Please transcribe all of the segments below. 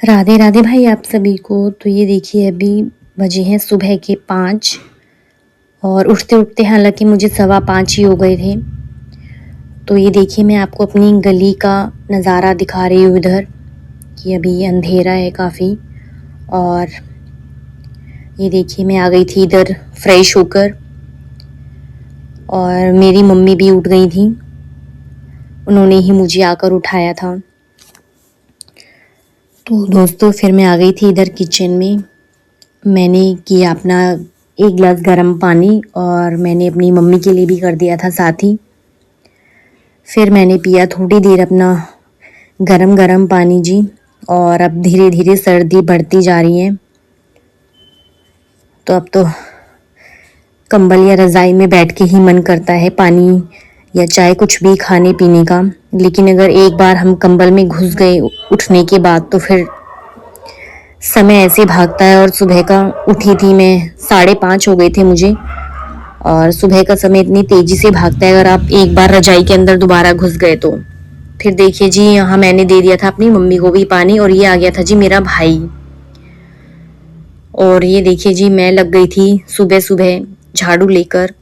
राधे राधे भाई आप सभी को। तो ये देखिए अभी बजे हैं सुबह के 5 और उठते उठते हालांकि मुझे 5:15 ही हो गए थे। तो ये देखिए मैं आपको अपनी गली का नज़ारा दिखा रही हूँ इधर कि अभी अंधेरा है काफ़ी। और ये देखिए मैं आ गई थी इधर फ्रेश होकर और मेरी मम्मी भी उठ गई थी, उन्होंने ही मुझे आकर उठाया था। तो दोस्तों फिर मैं आ गई थी इधर किचन में। मैंने किया अपना 1 गिलास गर्म पानी और मैंने अपनी मम्मी के लिए भी कर दिया था साथ ही। फिर मैंने पिया थोड़ी देर अपना गरम गरम पानी जी। और अब धीरे धीरे सर्दी बढ़ती जा रही है, तो अब तो कंबल या रज़ाई में बैठ के ही मन करता है पानी या चाय कुछ भी खाने पीने का। लेकिन अगर एक बार हम कंबल में घुस गए उठने के बाद तो फिर समय ऐसे भागता है। और सुबह का उठी थी मैं 5:30 हो गए थे मुझे। और सुबह का समय इतनी तेजी से भागता है, अगर आप एक बार रजाई के अंदर दोबारा घुस गए तो। फिर देखिए जी यहाँ मैंने दे दिया था अपनी मम्मी को भी पानी और ये आ गया था जी मेरा भाई। और ये देखिए जी मैं लग गई थी सुबह सुबह झाड़ू लेकर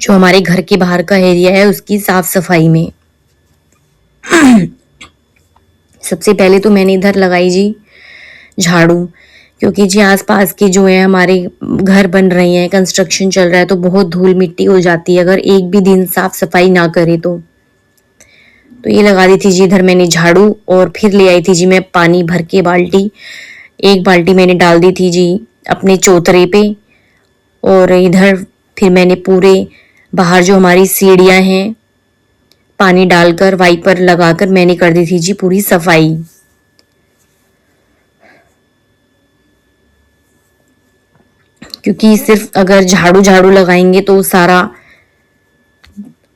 जो हमारे घर के बाहर का एरिया है उसकी साफ सफाई में। सबसे पहले तो मैंने इधर लगाई जी झाड़ू, क्योंकि जी आसपास के जो है हमारे घर बन रहे हैं, कंस्ट्रक्शन चल रहा है, तो बहुत धूल मिट्टी हो जाती है अगर एक भी दिन साफ सफाई ना करे तो ये लगा दी थी जी इधर मैंने झाड़ू। और फिर ले आई थी जी मैं पानी भर के बाल्टी, 1 बाल्टी मैंने डाल दी थी जी अपने चौतरे पे। और इधर फिर मैंने पूरे बाहर जो हमारी सीढ़ियां हैं पानी डालकर वाइपर लगाकर मैंने कर दी थी जी पूरी सफाई। क्योंकि सिर्फ अगर झाड़ू झाड़ू लगाएंगे तो सारा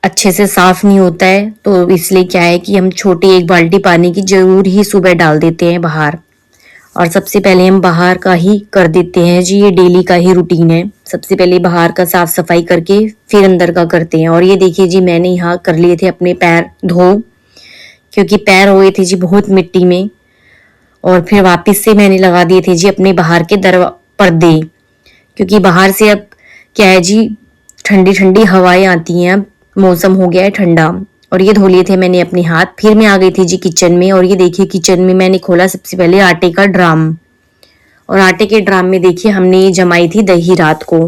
अच्छे से साफ नहीं होता है, तो इसलिए क्या है कि हम छोटी 1 बाल्टी पानी की जरूर ही सुबह डाल देते हैं बाहर। और सबसे पहले हम बाहर का ही कर देते हैं जी, ये डेली का ही रूटीन है। सबसे पहले बाहर का साफ सफाई करके फिर अंदर का करते हैं। और ये देखिए जी मैंने यहाँ कर लिए थे अपने पैर धो, क्योंकि पैर हुए थे जी बहुत मिट्टी में। और फिर वापस से मैंने लगा दिए थे जी अपने बाहर के पर्दे, क्योंकि बाहर से अब क्या है जी ठंडी ठंडी हवाएं आती हैं, अब मौसम हो गया है ठंडा। और ये धो लिए थे मैंने अपने हाथ। फिर मैं आ गई थी जी किचन में और ये देखिए किचन में मैंने खोला सबसे पहले आटे का ड्राम। और आटे के ड्राम में देखिए हमने ये जमाई थी दही रात को,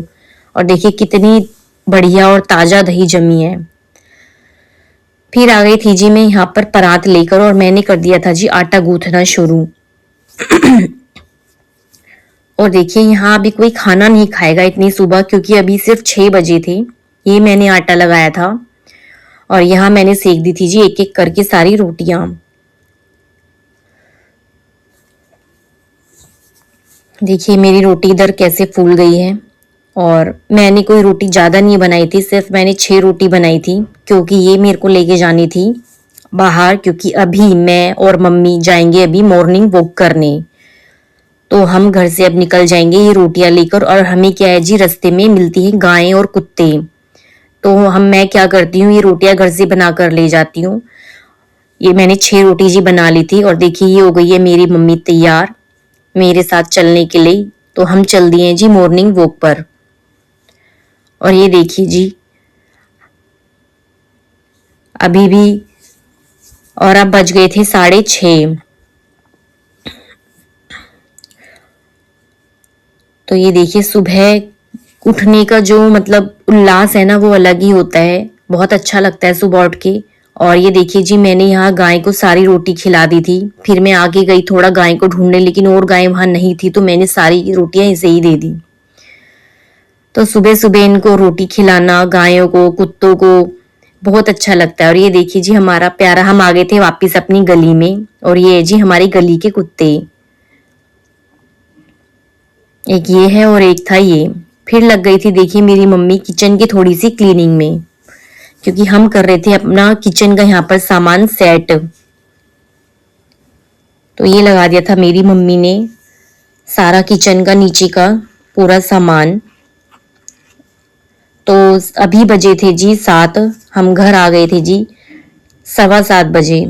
और देखिए कितनी बढ़िया और ताजा दही जमी है। फिर आ गई थी जी मैं यहाँ पर परात लेकर और मैंने कर दिया था जी आटा गूंथना शुरू। और देखिए यहाँ अभी कोई खाना नहीं खाएगा इतनी सुबह, क्योंकि अभी सिर्फ 6 बजे थे। ये मैंने आटा लगाया था और यहाँ मैंने सेक दी थी जी एक एक करके सारी रोटियां। देखिए मेरी रोटी इधर कैसे फूल गई है। और मैंने कोई रोटी ज्यादा नहीं बनाई थी, सिर्फ मैंने 6 रोटी बनाई थी, क्योंकि ये मेरे को लेके जानी थी बाहर। क्योंकि अभी मैं और मम्मी जाएंगे अभी मॉर्निंग वॉक करने, तो हम घर से अब निकल जाएंगे ये रोटियां लेकर। और हमें क्या है जी रास्ते में मिलती है गायें और कुत्ते, तो मैं क्या करती हूँ ये रोटियां घर से बना कर ले जाती हूँ। ये मैंने 6 रोटी जी बना ली थी और देखिए ये हो गई है मेरी मम्मी तैयार मेरे साथ चलने के लिए। तो हम चल दिए जी मॉर्निंग वॉक पर। और ये देखिए जी अभी भी, और अब बज गए थे 6:30। तो ये देखिए सुबह उठने का जो मतलब उल्लास है ना वो अलग ही होता है, बहुत अच्छा लगता है सुबह उठ के। और ये देखिए जी मैंने यहाँ गाय को सारी रोटी खिला दी थी। फिर मैं आगे गई थोड़ा गाय को ढूंढने, लेकिन और गाय वहां नहीं थी, तो मैंने सारी रोटियां इसे ही दे दी। तो सुबह सुबह इनको रोटी खिलाना गायों को कुत्तों को बहुत अच्छा लगता है। और ये देखिए जी हमारा प्यारा, हम आ गए थे वापिस अपनी गली में और ये है जी हमारी गली के कुत्ते, एक ये है और एक था ये। फिर लग गई थी देखिए मेरी मम्मी किचन की थोड़ी सी क्लीनिंग में, क्योंकि हम कर रहे थे अपना किचन का यहाँ पर सामान सेट। तो ये लगा दिया था मेरी मम्मी ने सारा किचन का नीचे का पूरा सामान। तो अभी बजे थे जी 7, हम घर आ गए थे जी 7:15 बजे।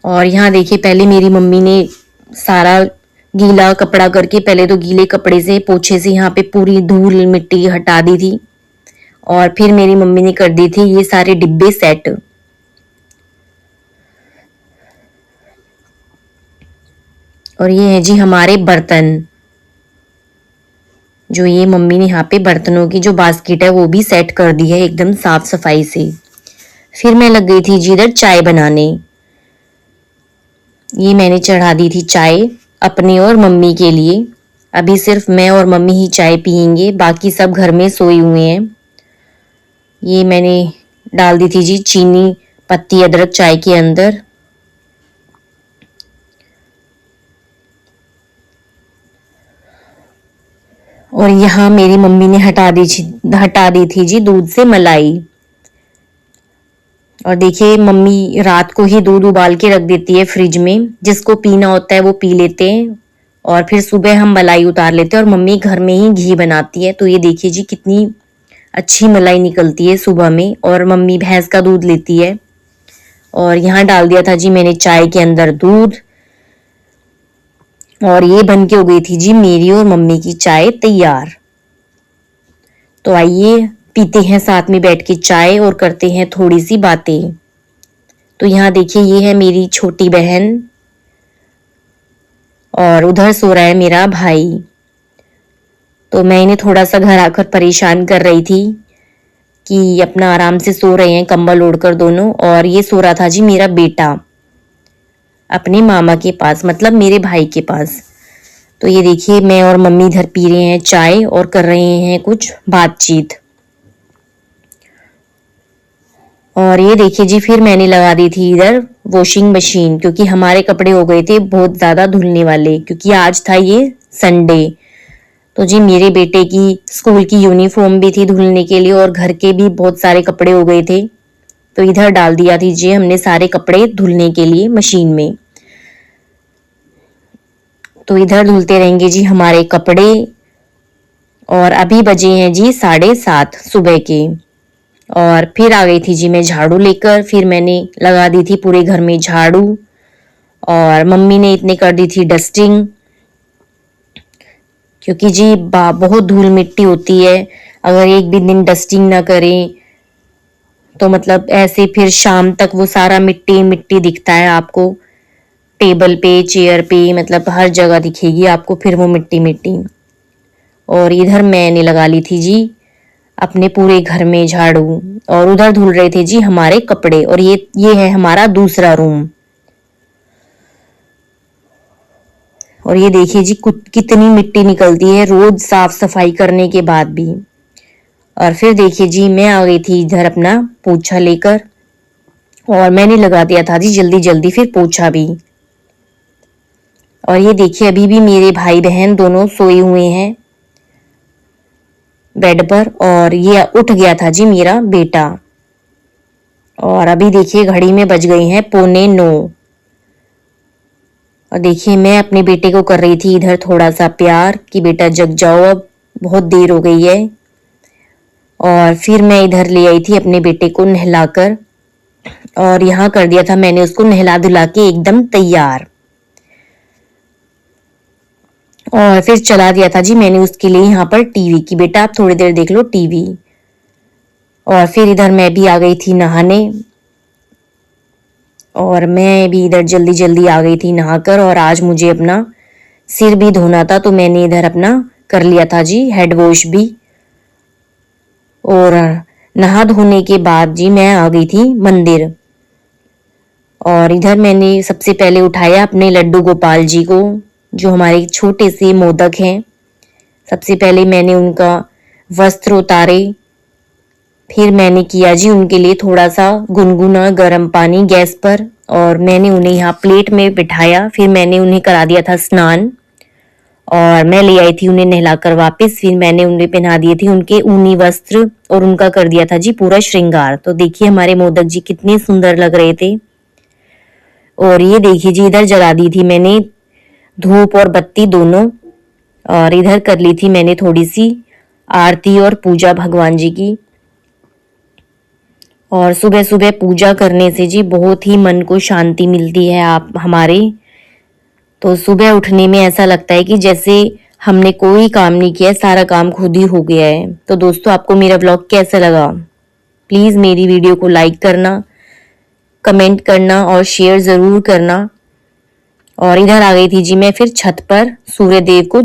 और यहाँ देखिए पहले मेरी मम्मी ने सारा गीला कपड़ा करके, पहले तो गीले कपड़े से पोछे से यहाँ पे पूरी धूल मिट्टी हटा दी थी, और फिर मेरी मम्मी ने कर दी थी ये सारे डिब्बे सेट। और ये है जी हमारे बर्तन, जो ये मम्मी ने यहाँ पे बर्तनों की जो बास्केट है वो भी सेट कर दी है एकदम साफ सफाई से। फिर मैं लग गई थी जी इधर चाय बनाने। ये मैंने चढ़ा दी थी चाय अपने और मम्मी के लिए। अभी सिर्फ मैं और मम्मी ही चाय पियेंगे, बाकी सब घर में सोए हुए हैं। ये मैंने डाल दी थी जी चीनी, पत्ती, अदरक चाय के अंदर। और यहाँ मेरी मम्मी ने हटा दी थी जी दूध से मलाई। और देखिए मम्मी रात को ही दूध उबाल के रख देती है फ्रिज में, जिसको पीना होता है वो पी लेते हैं, और फिर सुबह हम मलाई उतार लेते हैं। और मम्मी घर में ही घी बनाती है, तो ये देखिए जी कितनी अच्छी मलाई निकलती है सुबह में। और मम्मी भैंस का दूध लेती है। और यहाँ डाल दिया था जी मैंने चाय के अंदर दूध, और ये बन के हो गई थी जी मेरी और मम्मी की चाय तैयार। तो आइए पीते हैं साथ में बैठ के चाय और करते हैं थोड़ी सी बातें। तो यहाँ देखिए ये है मेरी छोटी बहन, और उधर सो रहा है मेरा भाई। तो मैं इन्हें थोड़ा सा घर आकर परेशान कर रही थी कि अपना आराम से सो रहे हैं कंबल ओढ़कर दोनों। और ये सो रहा था जी मेरा बेटा अपने मामा के पास, मतलब मेरे भाई के पास। तो ये देखिए मैं और मम्मी इधर पी रहे हैं चाय और कर रहे हैं कुछ बातचीत। और ये देखिए जी फिर मैंने लगा दी थी इधर वॉशिंग मशीन, क्योंकि हमारे कपड़े हो गए थे बहुत ज्यादा धुलने वाले, क्योंकि आज था ये संडे। तो जी मेरे बेटे की स्कूल की यूनिफॉर्म भी थी धुलने के लिए, और घर के भी बहुत सारे कपड़े हो गए थे। तो इधर डाल दिया दीजिए हमने सारे कपड़े धुलने के लिए मशीन में। तो इधर धुलते रहेंगे जी हमारे कपड़े। और अभी बजे हैं जी 7:30 सुबह के। और फिर आ गई थी जी मैं झाड़ू लेकर, फिर मैंने लगा दी थी पूरे घर में झाड़ू। और मम्मी ने इतने कर दी थी डस्टिंग, क्योंकि जी बहुत धूल मिट्टी होती है। अगर एक भी दिन डस्टिंग ना करें तो मतलब ऐसे फिर शाम तक वो सारा मिट्टी मिट्टी दिखता है आपको, टेबल पे, चेयर पे, मतलब हर जगह दिखेगी आपको फिर वो मिट्टी मिट्टी। और इधर मैंने लगा ली थी जी अपने पूरे घर में झाड़ू, और उधर धुल रहे थे जी हमारे कपड़े। और ये है हमारा दूसरा रूम। और ये देखिए जी कितनी मिट्टी निकलती है रोज साफ सफाई करने के बाद भी। और फिर देखिए जी मैं आ गई थी इधर अपना पोछा लेकर, और मैंने लगा दिया था जी जल्दी जल्दी फिर पोछा भी। और ये देखिए अभी भी मेरे भाई बहन दोनों सोए हुए हैं बेड पर, और ये उठ गया था जी मेरा बेटा। और अभी देखिए घड़ी में बज गई हैं 8:45। और देखिए मैं अपने बेटे को कर रही थी इधर थोड़ा सा प्यार कि बेटा जग जाओ, अब बहुत देर हो गई है। और फिर मैं इधर ले आई थी अपने बेटे को नहलाकर, और यहाँ कर दिया था मैंने उसको नहला धुला के एकदम तैयार। और फिर चला दिया था जी मैंने उसके लिए यहाँ पर टीवी की, बेटा आप थोड़ी देर देख लो टीवी। और फिर इधर मैं भी आ गई थी नहाने, और मैं भी इधर जल्दी जल्दी आ गई थी नहाकर। और आज मुझे अपना सिर भी धोना था, तो मैंने इधर अपना कर लिया था जी हेड वॉश भी। और नहा धोने के बाद जी मैं आ गई थी मंदिर। और इधर मैंने सबसे पहले उठाया अपने लड्डू गोपाल जी को, जो हमारे छोटे से मोदक हैं। सबसे पहले मैंने उनका वस्त्र उतारे, फिर मैंने किया जी उनके लिए थोड़ा सा गुनगुना गर्म पानी गैस पर, और मैंने उन्हें यहाँ प्लेट में बिठाया। फिर मैंने उन्हें करा दिया था स्नान, और मैं ले आई थी उन्हें नहलाकर वापस। फिर मैंने उन्हें पहना दिए थे उनके ऊनी वस्त्र, और उनका कर दिया था जी पूरा श्रृंगार। तो देखिए हमारे मोदक जी कितने सुंदर लग रहे थे। और ये देखिए जी इधर जला दी थी मैंने धूप और बत्ती दोनों, और इधर कर ली थी मैंने थोड़ी सी आरती और पूजा भगवान जी की। और सुबह सुबह पूजा करने से जी बहुत ही मन को शांति मिलती है आप हमारे। तो सुबह उठने में ऐसा लगता है कि जैसे हमने कोई काम नहीं किया, सारा काम खुद ही हो गया है। तो दोस्तों, आपको मेरा ब्लॉग कैसा लगा? प्लीज मेरी वीडियो को लाइक करना, कमेंट करना और शेयर जरूर करना। और इधर आ गई थी जी मैं फिर छत पर सूर्य देव को